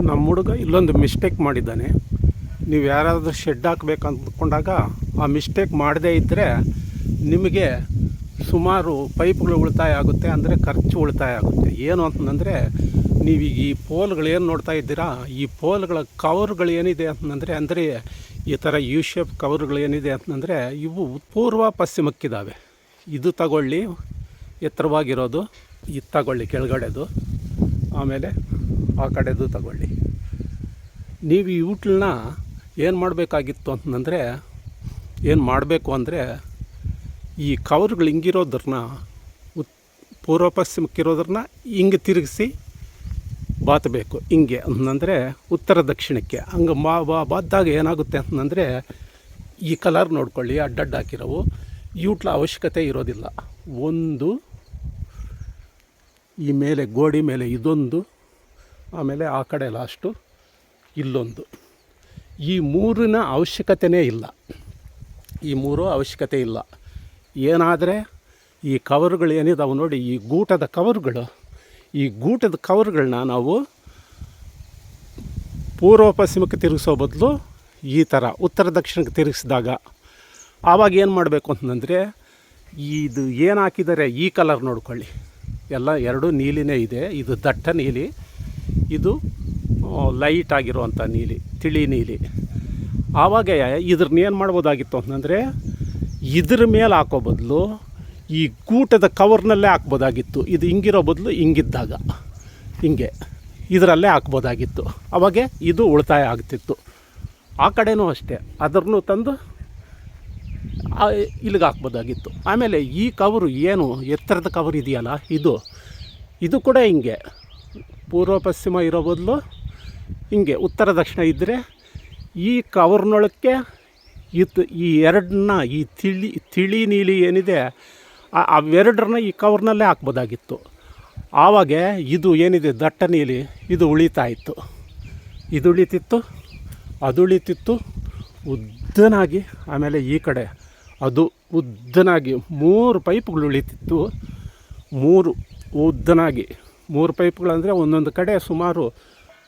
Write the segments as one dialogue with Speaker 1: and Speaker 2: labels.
Speaker 1: ನಮ್ಮ ಹುಡುಗ ಇಲ್ಲೊಂದು ಮಿಸ್ಟೇಕ್ ಮಾಡಿದ್ದಾನೆ. ನೀವು ಯಾರಾದರೂ ಶೆಡ್ ಹಾಕಬೇಕು ಅಂದ್ಕೊಂಡಾಗ ಆ ಮಿಸ್ಟೇಕ್ ಮಾಡದೇ ಇದ್ದರೆ ನಿಮಗೆ ಸುಮಾರು ಪೈಪ್ಗಳು ಉಳಿತಾಯ ಆಗುತ್ತೆ, ಅಂದರೆ ಖರ್ಚು ಉಳಿತಾಯ ಆಗುತ್ತೆ. ಏನು ಅಂತಂದರೆ ನೀವೀಗ ಈ ಪೋಲ್ಗಳೇನು ನೋಡ್ತಾ ಇದ್ದೀರಾ, ಈ ಪೋಲ್ಗಳ ಕವರ್ಗಳು ಏನಿದೆ ಅಂತಂದರೆ ಈ ಥರ ಯು ಶೇಪ್ ಕವರ್ಗಳೇನಿದೆ ಅಂತಂದರೆ ಇವು ಪೂರ್ವ ಪಶ್ಚಿಮಕ್ಕಿದ್ದಾವೆ. ಇದು ತಗೊಳ್ಳಿ ಎತ್ತರವಾಗಿರೋದು, ಇದು ತಗೊಳ್ಳಿ ಕೆಳಗಡೆದು, ಆಮೇಲೆ ಆ ಕಡೆದು ತಗೊಳ್ಳಿ. ನೀವು ಇವುಗಳನ್ನ ಏನು ಮಾಡಬೇಕಾಗಿತ್ತು ಅಂತಂದರೆ, ಏನು ಮಾಡಬೇಕು ಅಂದರೆ ಈ ಕವರ್ಗಳು ಹಿಂಗಿರೋದ್ರನ್ನ ಪೂರ್ವ ಪಶ್ಚಿಮಕ್ಕಿರೋದ್ರನ್ನ ಹಿಂಗೆ ತಿರುಗಿಸಿ ಬಾತಬೇಕು. ಹಿಂಗೆ ಅಂತಂದರೆ ಉತ್ತರ ದಕ್ಷಿಣಕ್ಕೆ ಹಂಗೆ ಬಾದಾಗ ಏನಾಗುತ್ತೆ ಅಂತಂದರೆ ಈ ಕಲರ್ ನೋಡ್ಕೊಳ್ಳಿ, ಅಡ್ಡಡ್ಡ ಹಾಕಿರೋವು ಇವುಗಳ ಅವಶ್ಯಕತೆ ಇರೋದಿಲ್ಲ. ಒಂದು ಈ ಮೇಲೆ ಗೋಡಿ ಮೇಲೆ ಇದೊಂದು, ಆಮೇಲೆ ಆ ಕಡೆ ಲಾಸ್ಟು ಇಲ್ಲೊಂದು, ಈ ಮೂರಿನ ಅವಶ್ಯಕತೆಯೇ ಇಲ್ಲ. ಈ ಮೂರು ಅವಶ್ಯಕತೆ ಇಲ್ಲ. ಏನಾದರೆ ಈ ಕವರ್ಗಳು ಏನಿದಾವೆ ನೋಡಿ, ಈ ಗೂಟದ ಕವರ್ಗಳನ್ನ ನಾವು ಪೂರ್ವ ಪಶ್ಚಿಮಕ್ಕೆ ತಿರುಗಿಸೋ ಬದಲು ಈ ಥರ ಉತ್ತರ ದಕ್ಷಿಣಕ್ಕೆ ತಿರುಗಿಸಿದಾಗ ಆವಾಗ ಏನು ಮಾಡಬೇಕು ಅಂತಂದರೆ, ಇದು ಏನು ಹಾಕಿದ್ದಾರೆ ಈ ಕಲರ್ ನೋಡ್ಕೊಳ್ಳಿ, ಎಲ್ಲ ಎರಡು ನೀಲಿನೇ ಇದೆ. ಇದು ದಟ್ಟ ನೀಲಿ, ಇದು ಲೈಟ್ ಆಗಿರುವಂಥ ನೀಲಿ, ತಿಳಿ ನೀಲಿ. ಆವಾಗ ಇದ್ರನ್ನ ಏನು ಮಾಡ್ಬೋದಾಗಿತ್ತು ಅಂತಂದರೆ ಇದ್ರ ಮೇಲೆ ಹಾಕೋ ಬದಲು ಈ ಗೂಟದ ಕವರ್ನಲ್ಲೇ ಹಾಕ್ಬೋದಾಗಿತ್ತು. ಇದು ಹಿಂಗಿರೋ ಬದಲು ಹಿಂಗಿದ್ದಾಗ ಹಿಂಗೆ ಇದರಲ್ಲೇ ಹಾಕ್ಬೋದಾಗಿತ್ತು. ಅವಾಗೆ ಇದು ಉಳಿತಾಯ ಆಗ್ತಿತ್ತು. ಆ ಕಡೆನೂ ಅಷ್ಟೇ, ಅದನ್ನು ತಂದು ಇಲ್ಲಿಗೆ ಹಾಕ್ಬೋದಾಗಿತ್ತು. ಆಮೇಲೆ ಈ ಕವರು ಏನು ಎತ್ತರದ ಕವರ್ ಇದೆಯಲ್ಲ, ಇದು ಕೂಡ ಹಿಂಗೆ ಪೂರ್ವ ಪಶ್ಚಿಮ ಇರೋ ಬದಲು ಹಿಂಗೆ ಉತ್ತರ ದಕ್ಷಿಣ ಇದ್ದರೆ ಈ ಕವರ್ನೊಳಕ್ಕೆ ಈ ಎರಡನ್ನ, ಈ ತಿಳಿ ನೀಲಿ ಏನಿದೆ ಅವೆರಡರನ್ನ ಈ ಕವರ್ನಲ್ಲೇ ಹಾಕ್ಬೋದಾಗಿತ್ತು. ಆವಾಗ ಇದು ಏನಿದೆ ದಟ್ಟ ನೀಲಿ, ಇದು ಉಳಿತಾ ಇತ್ತು, ಇದು ಉಳಿತಿತ್ತು, ಅದು ಉಳಿತಿತ್ತು ಉದ್ದನಾಗಿ. ಆಮೇಲೆ ಈ ಕಡೆ ಅದು ಉದ್ದನಾಗಿ 3 ಪೈಪ್ಗಳು ಉಳಿತಿತ್ತು. 3 ಉದ್ದನಾಗಿ 3 ಪೈಪ್ಗಳಂದರೆ ಒಂದೊಂದು ಕಡೆ ಸುಮಾರು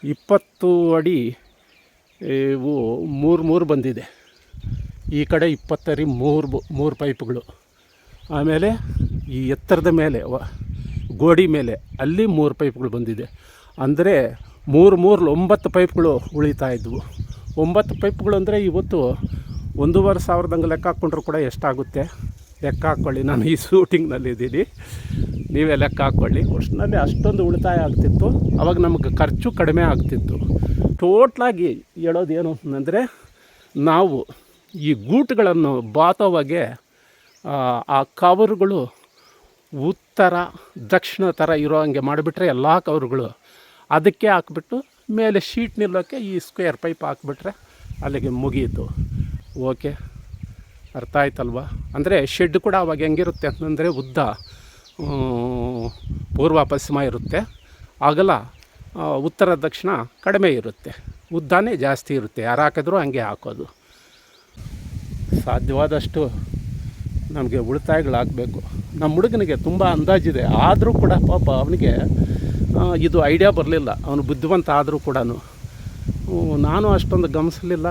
Speaker 1: 20 ಅಡಿ ಇವು 3 ಬಂದಿದೆ. ಈ ಕಡೆ 20 ಅಡಿ 3 ಪೈಪ್ಗಳು. ಆಮೇಲೆ ಈ ಎತ್ತರದ ಮೇಲೆ ಗೋಡಿ ಮೇಲೆ ಅಲ್ಲಿ 3 ಪೈಪ್ಗಳು ಬಂದಿದೆ. ಅಂದರೆ 9 ಪೈಪ್ಗಳು ಉಳಿತಾ ಇದ್ವು. 9 ಪೈಪ್ಗಳು ಅಂದರೆ ಇವತ್ತು 1,500 ಲೆಕ್ಕ ಹಾಕ್ಕೊಂಡ್ರು ಕೂಡ ಎಷ್ಟಾಗುತ್ತೆ ಲೆಕ್ಕ ಹಾಕ್ಕೊಳ್ಳಿ. ನಾನು ಈ ಶೂಟಿಂಗ್ನಲ್ಲಿದ್ದೀನಿ, ನೀವೇ ಲೆಕ್ಕ ಹಾಕ್ಕೊಳ್ಳಿ. ಒಟ್ಟಿನಲ್ಲಿ ಅಷ್ಟೊಂದು ಉಳಿತಾಯ ಆಗ್ತಿತ್ತು. ಆವಾಗ ನಮಗೆ ಖರ್ಚು ಕಡಿಮೆ ಆಗ್ತಿತ್ತು. ಟೋಟ್ಲಾಗಿ ಹೇಳೋದೇನು ಅಂತಂದರೆ, ನಾವು ಈ ಗೂಟುಗಳನ್ನು ಬಾತೋವಾಗೆ ಆ ಕವರುಗಳು ಉತ್ತರ ದಕ್ಷಿಣ ಥರ ಇರೋ ಹಂಗೆ ಮಾಡಿಬಿಟ್ರೆ ಎಲ್ಲ ಕವರುಗಳು ಅದಕ್ಕೆ ಹಾಕ್ಬಿಟ್ಟು ಮೇಲೆ ಶೀಟ್ ನಿಲ್ಲೋಕ್ಕೆ ಈ ಸ್ಕ್ವೇರ್ ಪೈಪ್ ಹಾಕ್ಬಿಟ್ರೆ ಅಲ್ಲಿಗೆ ಮುಗಿಯಿತು. ಓಕೆ, ಅರ್ಥ ಆಯ್ತಲ್ವ? ಅಂದರೆ ಶೆಡ್ ಕೂಡ ಅವಾಗ ಹೆಂಗಿರುತ್ತೆ ಅಂತಂದರೆ ಉದ್ದ ಪೂರ್ವ ಪಶ್ಚಿಮ ಇರುತ್ತೆ, ಅಗಲ ಉತ್ತರ ದಕ್ಷಿಣ ಕಡಿಮೆ ಇರುತ್ತೆ, ಉದ್ದನೇ ಜಾಸ್ತಿ ಇರುತ್ತೆ. ಯಾರು ಹಾಕಿದ್ರೂ ಹಂಗೆ ಹಾಕೋದು. ಸಾಧ್ಯವಾದಷ್ಟು ನಮಗೆ ಉಳಿತಾಯಗಳಾಗಬೇಕು. ನಮ್ಮ ಹುಡುಗನಿಗೆ ತುಂಬ ಅಂದಾಜಿದೆ, ಆದರೂ ಕೂಡ ಪಾಪ ಅವನಿಗೆ ಇದು ಐಡಿಯಾ ಬರಲಿಲ್ಲ. ಅವನು ಬುದ್ಧಿವಂತ ಆದರೂ ಕೂಡ ನಾನು ಅಷ್ಟೊಂದು ಗಮನಿಸಲಿಲ್ಲ.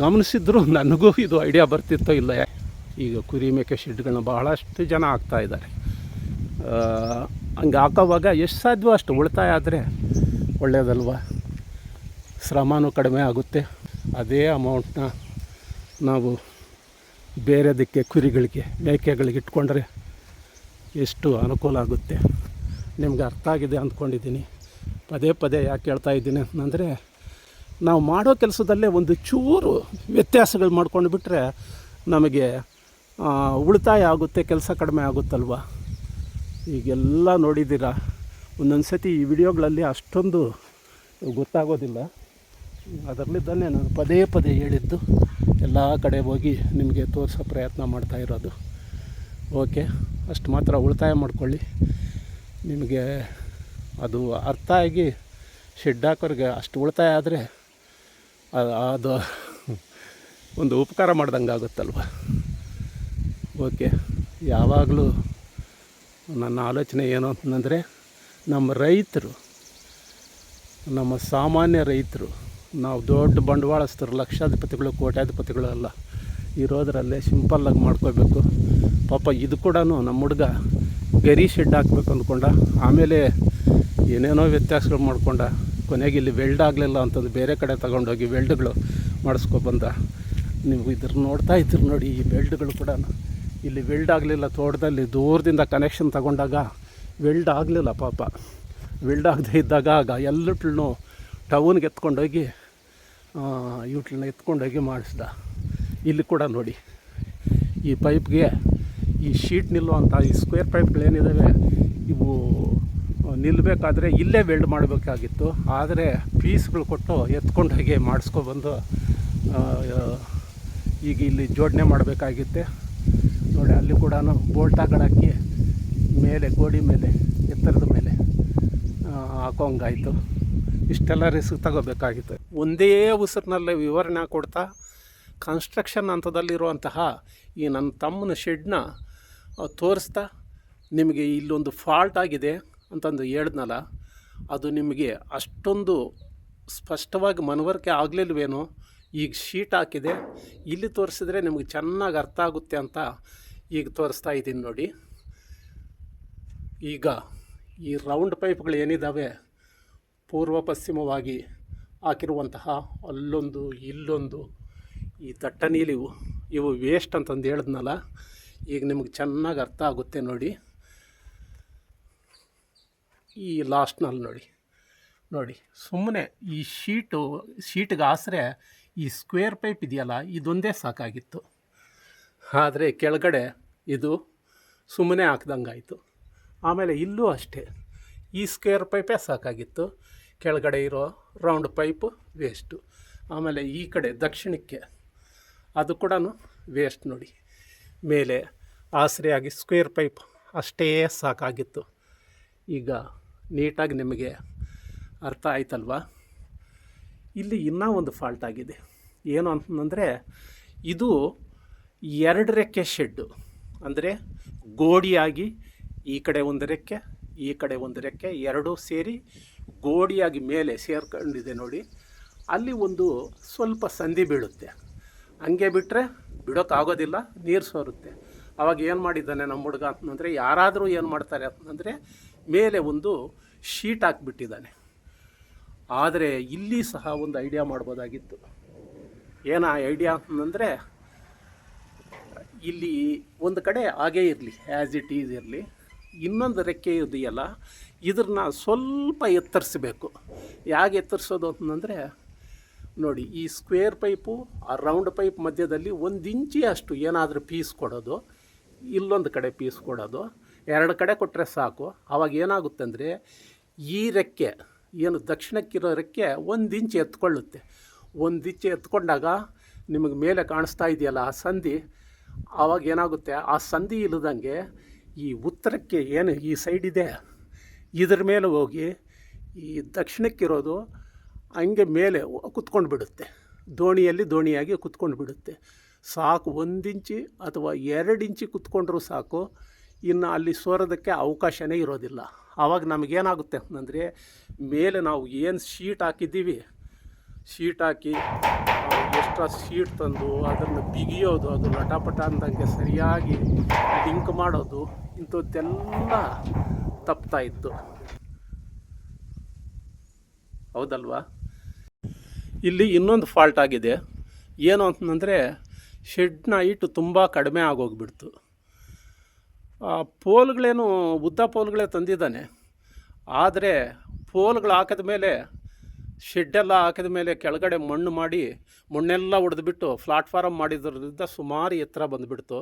Speaker 1: ಗಮನಿಸಿದ್ರು ನನಗೂ ಇದು ಐಡಿಯಾ ಬರ್ತಿತ್ತೋ ಇಲ್ಲ. ಈಗ ಕುರಿ ಮೇಕೆ ಶೆಡ್ಗಳನ್ನ ಬಹಳಷ್ಟು ಜನ ಹಾಕ್ತಾಯಿದ್ದಾರೆ. ಹಂಗೆ ಹಾಕೋವಾಗ ಎಷ್ಟು ಸಾಧ್ಯವೋ ಅಷ್ಟು ಉಳಿತಾಯ ಆದರೆ ಒಳ್ಳೆಯದಲ್ವ? ಶ್ರಮನೂ ಕಡಿಮೆ ಆಗುತ್ತೆ. ಅದೇ ಅಮೌಂಟ್ನ ನಾವು ಬೇರೆದಕ್ಕೆ ಕುರಿಗಳಿಗೆ ಮೇಕೆಗಳಿಗೆ ಇಟ್ಕೊಂಡ್ರೆ ಎಷ್ಟು ಅನುಕೂಲ ಆಗುತ್ತೆ. ನಿಮ್ಗೆ ಅರ್ಥ ಆಗಿದೆ ಅಂದ್ಕೊಂಡಿದ್ದೀನಿ. ಪದೇ ಯಾಕೆ ಹೇಳ್ತಾ ಇದ್ದೀನಿ ಅಂತಂದರೆ, ನಾವು ಮಾಡೋ ಕೆಲಸದಲ್ಲೇ ಒಂದು ಚೂರು ವ್ಯತ್ಯಾಸಗಳು ಮಾಡ್ಕೊಂಡು ಬಿಟ್ಟರೆ ನಮಗೆ ಉಳಿತಾಯ ಆಗುತ್ತೆ, ಕೆಲಸ ಕಡಿಮೆ ಆಗುತ್ತಲ್ವ? ಈಗೆಲ್ಲ ನೋಡಿದ್ದೀರಾ, ಒಂದೊಂದು ಸತಿ ಈ ವಿಡಿಯೋಗಳಲ್ಲಿ ಅಷ್ಟೊಂದು ಗೊತ್ತಾಗೋದಿಲ್ಲ. ಅದರಲ್ಲಿದ್ದಾನೆ ನಾನು ಪದೇ ಹೇಳಿದ್ದು, ಎಲ್ಲ ಕಡೆ ಹೋಗಿ ನಿಮಗೆ ತೋರಿಸೋ ಪ್ರಯತ್ನ ಮಾಡ್ತಾ ಇರೋದು. ಓಕೆ, ಅಷ್ಟು ಮಾತ್ರ ಉಳಿತಾಯ ಮಾಡ್ಕೊಳ್ಳಿ. ನಿಮಗೆ ಅದು ಅರ್ಥ ಆಗಿ ಶೆಡ್ ಹಾಕೋರಿಗೆ ಅಷ್ಟು ಉಳಿತಾಯ ಆದರೆ ಅದು ಒಂದು ಉಪಕಾರ ಮಾಡ್ದಂಗೆ ಆಗುತ್ತಲ್ವ? ಓಕೆ, ಯಾವಾಗಲೂ ನನ್ನ ಆಲೋಚನೆ ಏನು ಅಂತಂದರೆ, ನಮ್ಮ ರೈತರು ನಮ್ಮ ಸಾಮಾನ್ಯ ರೈತರು, ನಾವು ದೊಡ್ಡ ಬಂಡವಾಳಸ್ಥರು, ಲಕ್ಷಾಧಿಪತಿಗಳು ಕೋಟ್ಯಾಧಿಪತಿಗಳು ಅಲ್ಲ, ಇರೋದರಲ್ಲೇ ಸಿಂಪಲ್ಲಾಗಿ ಮಾಡ್ಕೋಬೇಕು. ಪಾಪ ಇದು ಕೂಡ ನಮ್ಮ ಹುಡುಗ ಗರಿ ಶೆಡ್ ಹಾಕ್ಬೇಕು ಅಂದ್ಕೊಂಡ, ಆಮೇಲೆ ಏನೇನೋ ವ್ಯತ್ಯಾಸಗಳು ಮಾಡ್ಕೊಂಡ, ಕೊನೆಗೆ ಇಲ್ಲಿ ವೆಲ್ಡ್ ಆಗಲಿಲ್ಲ ಅಂತಂದು ಬೇರೆ ಕಡೆ ತಗೊಂಡೋಗಿ ವೆಲ್ಡ್ಗಳು ಮಾಡಿಸ್ಕೊಬಂದ. ನೀವು ಇದ್ರ ನೋಡ್ತಾ ಇದ್ದೀರಿ ನೋಡಿ, ಈ ವೆಲ್ಡ್ಗಳು ಕೂಡ ಇಲ್ಲಿ ವೆಲ್ಡ್ ಆಗಲಿಲ್ಲ. ತೋಟದಲ್ಲಿ ದೂರದಿಂದ ಕನೆಕ್ಷನ್ ತಗೊಂಡಾಗ ವೆಲ್ಡ್ ಆಗಲಿಲ್ಲ. ಪಾಪ ವೆಲ್ಡ್ ಆಗದೆ ಇದ್ದಾಗ ಆಗ ಎಲ್ಲಟ್ಲೂ ಟೌನ್ಗೆ ಎತ್ಕೊಂಡೋಗಿ ಇವ್ಗಳನ್ನ ಎತ್ಕೊಂಡೋಗಿ ಮಾಡಿಸ್ದ. ಇಲ್ಲಿ ಕೂಡ ನೋಡಿ, ಈ ಪೈಪ್ಗೆ ಈ ಶೀಟ್ ನಿಲ್ಲುವಂಥ ಈ ಸ್ಕ್ವೇರ್ ಪೈಪ್ಗಳೇನಿದ್ದಾವೆ ಇವು ನಿಲ್ಲಬೇಕಾದ್ರೆ ಇಲ್ಲೇ ವೆಲ್ಡ್ ಮಾಡಬೇಕಾಗಿತ್ತು. ಆದರೆ ಪೀಸ್ಗಳು ಕೊಟ್ಟು ಎತ್ಕೊಂಡೋಗಿ ಮಾಡಿಸ್ಕೊಬಂದು ಈಗ ಇಲ್ಲಿ ಜೋಡಣೆ ಮಾಡಬೇಕಾಗಿತ್ತೆ ನೋಡಿ. ಅಲ್ಲಿ ಕೂಡ ಬೋಲ್ಟಾಗಳಾಕಿ ಮೇಲೆ ಗೋಡಿ ಮೇಲೆ ಎತ್ತರದ ಮೇಲೆ ಹಾಕೋಂಗಾಯಿತು. ಇಷ್ಟೆಲ್ಲ ರಿಸ್ಕ್ ತಗೋಬೇಕಾಗಿತ್ತು. ಒಂದೇ ಉಸಿರಿನಲ್ಲೇ ವಿವರಣೆ ಕೊಡ್ತಾ ಕನ್ಸ್ಟ್ರಕ್ಷನ್ ಹಂತದಲ್ಲಿರುವಂತಹ ಈ ನನ್ನ ತಮ್ಮನ ಶೆಡ್ನ ತೋರಿಸ್ತಾ, ನಿಮಗೆ ಇಲ್ಲೊಂದು ಫಾಲ್ಟ್ ಆಗಿದೆ ಅಂತಂದು ಹೇಳಿದ್ನಲ್ಲ, ಅದು ನಿಮಗೆ ಅಷ್ಟೊಂದು ಸ್ಪಷ್ಟವಾಗಿ ಮನವರಿಕೆ ಆಗಲಿಲ್ವೇನೋ. ಈಗ ಶೀಟ್ ಹಾಕಿದೆ, ಇಲ್ಲಿ ತೋರಿಸಿದ್ರೆ ನಿಮಗೆ ಚೆನ್ನಾಗಿ ಅರ್ಥ ಆಗುತ್ತೆ ಅಂತ ಈಗ ತೋರಿಸ್ತಾ ಇದ್ದೀನಿ ನೋಡಿ. ಈಗ ಈ ರೌಂಡ್ ಪೈಪ್ಗಳು ಏನಿದ್ದಾವೆ ಪೂರ್ವ ಪಶ್ಚಿಮವಾಗಿ ಹಾಕಿರುವಂತಹ ಅಲ್ಲೊಂದು ಇಲ್ಲೊಂದು ಈ ದಟ್ಟನೀಲಿ ಇವು ವೇಸ್ಟ್ ಅಂತಂದು ಹೇಳಿದ್ನಲ್ಲ, ಈಗ ನಿಮಗೆ ಚೆನ್ನಾಗಿ ಅರ್ಥ ಆಗುತ್ತೆ ನೋಡಿ. ಈ ಲಾಸ್ಟ್ನಲ್ಲಿ ನೋಡಿ ಸುಮ್ಮನೆ ಈ ಶೀಟ್ಗೆ ಆಸರೆ ಈ ಸ್ಕ್ವೇರ್ ಪೈಪ್ ಇದೆಯಲ್ಲ, ಇದೊಂದೇ ಸಾಕಾಗಿತ್ತು. ಆದರೆ ಕೆಳಗಡೆ ಇದು ಸುಮ್ಮನೆ ಹಾಕ್ದಂಗಾಯಿತು. ಆಮೇಲೆ ಇಲ್ಲೂ ಅಷ್ಟೇ, ಈ ಸ್ಕ್ವೇರ್ ಪೈಪೇ ಸಾಕಾಗಿತ್ತು, ಕೆಳಗಡೆ ಇರೋ ರೌಂಡ್ ಪೈಪು ವೇಸ್ಟು. ಆಮೇಲೆ ಈ ಕಡೆ ದಕ್ಷಿಣಕ್ಕೆ ಅದು ಕೂಡ ವೇಸ್ಟ್ ನೋಡಿ. ಮೇಲೆ ಆಸರೆಯಾಗಿ ಸ್ಕ್ವೇರ್ ಪೈಪ್ ಅಷ್ಟೇ ಸಾಕಾಗಿತ್ತು. ಈಗ ನೀಟಾಗಿ ನಿಮಗೆ ಅರ್ಥ ಆಯ್ತಲ್ವ. ಇಲ್ಲಿ ಇನ್ನೂ ಒಂದು ಫಾಲ್ಟ್ ಆಗಿದೆ. ಏನು ಅಂತಂದರೆ, ಇದು 2 ರೆಕ್ಕೆ ಶೆಡ್ಡು, ಅಂದರೆ ಗೋಡಿಯಾಗಿ ಈ ಕಡೆ ಒಂದು ರೆಕ್ಕೆ ಈ ಕಡೆ ಒಂದು ರೆಕ್ಕೆ ಎರಡೂ ಸೇರಿ ಗೋಡಿಯಾಗಿ ಮೇಲೆ ಸೇರ್ಕೊಂಡಿದೆ ನೋಡಿ. ಅಲ್ಲಿ ಒಂದು ಸ್ವಲ್ಪ ಸಂಧಿ ಬೀಳುತ್ತೆ, ಹಂಗೆ ಬಿಟ್ಟರೆ ಬಿಡೋಕ್ಕಾಗೋದಿಲ್ಲ, ನೀರು ಸೋರುತ್ತೆ. ಆವಾಗ ಏನು ಮಾಡಿದ್ದಾನೆ ನಮ್ಮ ಹುಡುಗ ಅಂತಂದರೆ, ಯಾರಾದರೂ ಏನು ಮಾಡ್ತಾರೆ ಅಂತಂದರೆ ಮೇಲೆ ಒಂದು ಶೀಟ್ ಹಾಕಿಬಿಟ್ಟಿದ್ದಾನೆ. ಆದರೆ ಇಲ್ಲಿ ಸಹ ಒಂದು ಐಡಿಯಾ ಮಾಡ್ಬೋದಾಗಿತ್ತು. ಏನು ಆ ಐಡಿಯಾ ಅಂತಂದರೆ, ಇಲ್ಲಿ ಒಂದು ಕಡೆ ಹಾಗೇ ಇರಲಿ, ಆ್ಯಸ್ ಇಟ್ ಈಸ್ ಇರಲಿ, ಇನ್ನೊಂದು ರೆಕ್ಕೆ ಇದೆಯಲ್ಲ ಇದನ್ನ ಸ್ವಲ್ಪ ಎತ್ತರಿಸಬೇಕು. ಹೇಗೆ ಎತ್ತರಿಸೋದು ಅಂತಂದರೆ ನೋಡಿ, ಈ ಸ್ಕ್ವೇರ್ ಪೈಪು ಆ ರೌಂಡ್ ಪೈಪ್ ಮಧ್ಯದಲ್ಲಿ 1 ಇಂಚಿ ಅಷ್ಟು ಏನಾದರೂ ಪೀಸ್ ಕೊಡೋದು, ಇಲ್ಲೊಂದು ಕಡೆ ಪೀಸ್ ಕೊಡೋದು, 2 ಕಡೆ ಕೊಟ್ಟರೆ ಸಾಕು. ಆವಾಗ ಏನಾಗುತ್ತೆ ಅಂದರೆ, ಈ ರೆಕ್ಕೆ ಏನು ದಕ್ಷಿಣಕ್ಕಿರೋ ರೆಕ್ಕೆ 1 ಇಂಚ್ ಎತ್ಕೊಳ್ಳುತ್ತೆ. 1 ಇಂಚ್ ಎತ್ಕೊಂಡಾಗ ನಿಮಗೆ ಮೇಲೆ ಕಾಣಿಸ್ತಾ ಇದೆಯಲ್ಲ ಆ ಸಂಧಿ, ಆವಾಗ ಏನಾಗುತ್ತೆ, ಆ ಸಂಧಿ ಇಲ್ಲದಂಗೆ ಈ ಉತ್ತರಕ್ಕೆ ಏನು ಈ ಸೈಡ್ ಇದೆ ಇದ್ರ ಮೇಲೆ ಹೋಗಿ ಈ ದಕ್ಷಿಣಕ್ಕಿರೋದು ಹಂಗೆ ಮೇಲೆ ಕುತ್ಕೊಂಡು ಬಿಡುತ್ತೆ, ದೋಣಿಯಾಗಿ ಕುತ್ಕೊಂಡು ಬಿಡುತ್ತೆ. ಸಾಕು 1 ಇಂಚಿ ಅಥವಾ 2 ಇಂಚಿ ಕುತ್ಕೊಂಡ್ರೂ ಸಾಕು, ಇನ್ನು ಅಲ್ಲಿ ಸೋರೋದಕ್ಕೆ ಅವಕಾಶವೇ ಇರೋದಿಲ್ಲ. ಆವಾಗ ನಮಗೇನಾಗುತ್ತೆ ಅಂತಂದರೆ, ಮೇಲೆ ನಾವು ಏನು ಶೀಟ್ ಹಾಕಿದ್ದೀವಿ, ಶೀಟ್ ಹಾಕಿ ಎಕ್ಸ್ಟ್ರಾ ಶೀಟ್ ತಂದು ಅದನ್ನು ಬಿಗಿಯೋದು, ಅದು ಲಟಾಪಟ ಅಂದಂಗೆ ಸರಿಯಾಗಿ ಲಿಂಕ್ ಮಾಡೋದು, ಇಂಥದ್ದೆಲ್ಲ ತಪ್ತಾಯಿತ್ತು. ಹೌದಲ್ವಾ. ಇಲ್ಲಿ ಇನ್ನೊಂದು ಫಾಲ್ಟ್ ಆಗಿದೆ. ಏನು ಅಂತಂದರೆ, ಶೆಡ್ನ ಹೈಟು ತುಂಬ ಕಡಿಮೆ ಆಗೋಗ್ಬಿಡ್ತು. ಪೋಲ್ಗಳೇನು ಉದ್ದ ಪೋಲ್ಗಳೇ ತಂದಿದ್ದಾನೆ, ಆದರೆ ಪೋಲ್ಗಳು ಹಾಕಿದ ಮೇಲೆ, ಶೆಡ್ಡೆಲ್ಲ ಹಾಕಿದ ಮೇಲೆ ಕೆಳಗಡೆ ಮಣ್ಣು ಮಾಡಿ ಮಣ್ಣೆಲ್ಲ ಹೊಡೆದ್ಬಿಟ್ಟು ಪ್ಲಾಟ್ಫಾರಮ್ ಮಾಡಿದ್ರಿಂದ ಸುಮಾರು ಎತ್ತರ ಬಂದುಬಿಡ್ತು.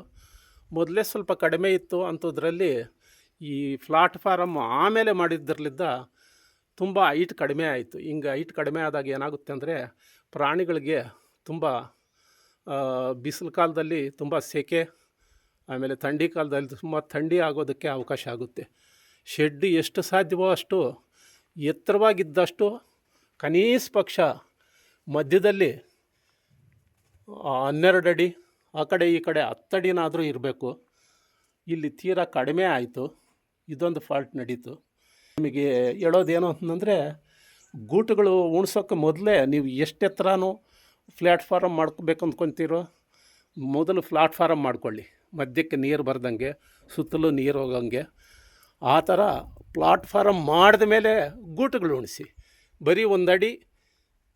Speaker 1: ಮೊದಲೇ ಸ್ವಲ್ಪ ಕಡಿಮೆ ಇತ್ತು ಅಂಥದ್ರಲ್ಲಿ ಈ ಪ್ಲಾಟ್ಫಾರಮ್ ಆಮೇಲೆ ಮಾಡಿದ್ರಲ್ಲಿದ್ದ ತುಂಬ ಹೈಟ್ ಕಡಿಮೆ ಆಯಿತು. ಹಿಂಗೆ ಹೈಟ್ ಕಡಿಮೆ ಆದಾಗ ಏನಾಗುತ್ತೆ ಅಂದರೆ, ಪ್ರಾಣಿಗಳಿಗೆ ತುಂಬ ಬಿಸಿಲು ಕಾಲದಲ್ಲಿ ತುಂಬ ಸೆಕೆ, ಆಮೇಲೆ ಥಂಡಿ ಕಾಲದಲ್ಲಿ ತುಂಬ ಥಂಡಿ ಆಗೋದಕ್ಕೆ ಅವಕಾಶ ಆಗುತ್ತೆ. ಶೆಡ್ ಎಷ್ಟು ಸಾಧ್ಯವೋ ಅಷ್ಟು ಎತ್ತರವಾಗಿದ್ದಷ್ಟು ಕನಿಷ್ಠ ಪಕ್ಷ ಮಧ್ಯದಲ್ಲಿ 12 ಅಡಿ, ಆ ಕಡೆ ಈ ಕಡೆ 10 ಅಡಿನಾದರೂ ಇರಬೇಕು. ಇಲ್ಲಿ ತೀರಾ ಕಡಿಮೆ ಆಯಿತು, ಇದೊಂದು ಫಾಲ್ಟ್ ನಡೀತು. ನಿಮಗೆ ಹೇಳೋದೇನು ಅಂತಂದರೆ, ಗೂಟುಗಳು ಉಣ್ಸೋಕ್ಕೆ ಮೊದಲೇ ನೀವು ಎಷ್ಟು ಎತ್ತರನೂ ಪ್ಲ್ಯಾಟ್ಫಾರಮ್ ಮಾಡ್ಕೋಬೇಕು ಅಂದ್ಕೊತೀರೋ ಮೊದಲು ಪ್ಲಾಟ್ಫಾರಮ್ ಮಾಡ್ಕೊಳ್ಳಿ, ಮಧ್ಯಕ್ಕೆ ನೀರು ಬರ್ದಂಗೆ, ಸುತ್ತಲೂ ನೀರು ಹೋಗಂಗೆ. ಆ ಥರ ಪ್ಲಾಟ್ಫಾರಮ್ ಮಾಡಿದ ಮೇಲೆ ಗೂಟುಗಳು ಉಣಿಸಿ. ಬರೀ 1 ಅಡಿ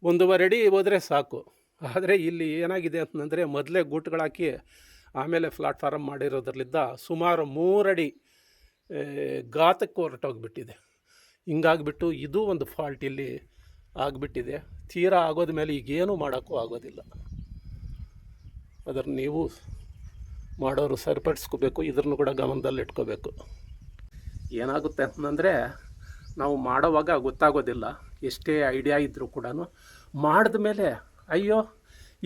Speaker 1: 1.5 ಅಡಿ ಹೋದರೆ ಸಾಕು. ಆದರೆ ಇಲ್ಲಿ ಏನಾಗಿದೆ ಅಂತಂದರೆ ಮೊದಲೇ ಗೂಟುಗಳಾಕಿ ಆಮೇಲೆ ಪ್ಲಾಟ್ಫಾರಮ್ ಮಾಡಿರೋದ್ರಲ್ಲಿದ್ದ ಸುಮಾರು 3 ಅಡಿ ಗಾತಕ್ಕೆ ಹೊರಟೋಗ್ಬಿಟ್ಟಿದೆ. ಹಿಂಗಾಗ್ಬಿಟ್ಟು ಇದು ಒಂದು ಫಾಲ್ಟ್ ಇಲ್ಲಿ ಆಗಿಬಿಟ್ಟಿದೆ. ತೀರಾ ಆಗೋದ ಮೇಲೆ ಈಗೇನೂ ಮಾಡೋಕ್ಕೂ ಆಗೋದಿಲ್ಲ. ಅದನ್ನು ನೀವು ಮಾಡೋರು ಸರಿಪಡಿಸ್ಕೋಬೇಕು, ಇದನ್ನು ಕೂಡ ಗಮನದಲ್ಲಿಟ್ಕೋಬೇಕು. ಏನಾಗುತ್ತೆ ಅಂತಂದರೆ ನಾವು ಮಾಡೋವಾಗ ಗೊತ್ತಾಗೋದಿಲ್ಲ, ಎಷ್ಟೇ ಐಡಿಯಾ ಇದ್ದರೂ ಕೂಡ ಮಾಡಿದ ಮೇಲೆ ಅಯ್ಯೋ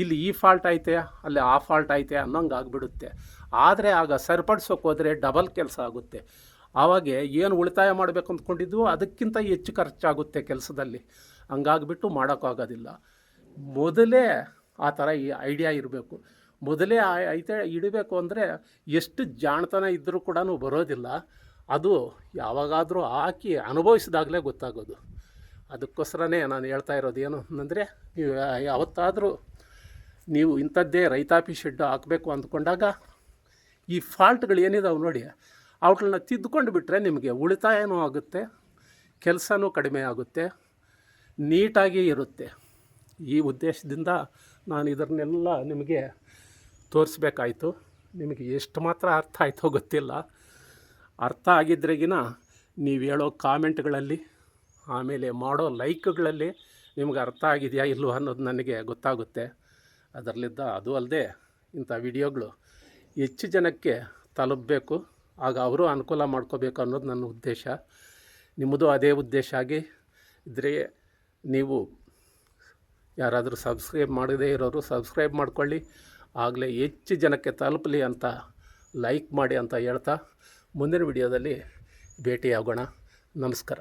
Speaker 1: ಇಲ್ಲಿ ಈ ಫಾಲ್ಟ್ ಐತೆ, ಅಲ್ಲಿ ಆ ಫಾಲ್ಟ್ ಐತೆ ಅನ್ನೋಂಗೆ ಆಗಿಬಿಡುತ್ತೆ. ಆದರೆ ಆಗ ಸರಿಪಡಿಸೋಕೆ ಹೋದರೆ ಡಬಲ್ ಕೆಲಸ ಆಗುತ್ತೆ. ಆವಾಗ ಏನು ಉಳಿತಾಯ ಮಾಡಬೇಕು ಅಂದ್ಕೊಂಡಿದ್ದು ಅದಕ್ಕಿಂತ ಹೆಚ್ಚು ಖರ್ಚಾಗುತ್ತೆ ಕೆಲಸದಲ್ಲಿ. ಹಂಗಾಗಿಬಿಟ್ಟು ಮಾಡೋಕ್ಕಾಗೋದಿಲ್ಲ. ಮೊದಲೇ ಆ ಥರ ಈ ಐಡಿಯಾ ಇರಬೇಕು. ಮೊದಲೇ ಐತೆ ಇಡಬೇಕು ಅಂದರೆ ಎಷ್ಟು ಜಾಣತನ ಇದ್ದರೂ ಕೂಡ ಬರೋದಿಲ್ಲ. ಅದು ಯಾವಾಗಾದರೂ ಹಾಕಿ ಅನುಭವಿಸಿದಾಗಲೇ ಗೊತ್ತಾಗೋದು. ಅದಕ್ಕೋಸ್ಕರನೇ ನಾನು ಹೇಳ್ತಾ ಇರೋದು ಏನು ಅಂತಂದರೆ, ನೀವು ಯಾವತ್ತಾದರೂ ನೀವು ಇಂಥದ್ದೇ ರೈತಾಪಿ ಶೆಡ್ ಹಾಕಬೇಕು ಅಂದ್ಕೊಂಡಾಗ ಈ ಫಾಲ್ಟ್ಗಳು ಏನಿದಾವೆ ನೋಡಿ, ಅವುಗಳನ್ನ ತಿದ್ದುಕೊಂಡು ಬಿಟ್ಟರೆ ನಿಮಗೆ ಉಳಿತಾಯನೂ ಆಗುತ್ತೆ, ಕೆಲಸನೂ ಕಡಿಮೆ ಆಗುತ್ತೆ, ನೀಟಾಗಿ ಇರುತ್ತೆ. ಈ ಉದ್ದೇಶದಿಂದ ನಾನು ಇದನ್ನೆಲ್ಲ ನಿಮಗೆ ತೋರಿಸ್ಬೇಕಾಯ್ತು. ನಿಮಗೆ ಎಷ್ಟು ಮಾತ್ರ ಅರ್ಥ ಆಯಿತೋ ಗೊತ್ತಿಲ್ಲ. ಅರ್ಥ ಆಗಿದ್ರೆಗಿನ ನೀವು ಹೇಳೋ ಕಾಮೆಂಟ್ಗಳಲ್ಲಿ ಆಮೇಲೆ ಮಾಡೋ ಲೈಕ್ಗಳಲ್ಲಿ ನಿಮ್ಗೆ ಅರ್ಥ ಆಗಿದೆಯಾ ಇಲ್ವೋ ಅನ್ನೋದು ನನಗೆ ಗೊತ್ತಾಗುತ್ತೆ. ಅದರಲ್ಲಿದ್ದ ಅದು ಅಲ್ಲದೆ ಇಂಥ ವಿಡಿಯೋಗಳು ಹೆಚ್ಚು ಜನಕ್ಕೆ ತಲುಪಬೇಕು, ಆಗ ಅವರು ಅನುಕೂಲ ಮಾಡ್ಕೋಬೇಕು ಅನ್ನೋದು ನನ್ನ ಉದ್ದೇಶ. ನಿಮ್ಮದು ಅದೇ ಉದ್ದೇಶ ಆಗಿ ಇದ್ದರೆ ನೀವು ಯಾರಾದರೂ ಸಬ್ಸ್ಕ್ರೈಬ್ ಮಾಡದೇ ಇರೋರು ಸಬ್ಸ್ಕ್ರೈಬ್ ಮಾಡ್ಕೊಳ್ಳಿ, ಆಗಲೇ ಹೆಚ್ಚು ಜನಕ್ಕೆ ತಲುಪಲಿ ಅಂತ ಲೈಕ್ ಮಾಡಿ ಅಂತ ಹೇಳ್ತಾ ಮುಂದಿನ ವಿಡಿಯೋದಲ್ಲಿ ಭೇಟಿಯಾಗೋಣ. ನಮಸ್ಕಾರ.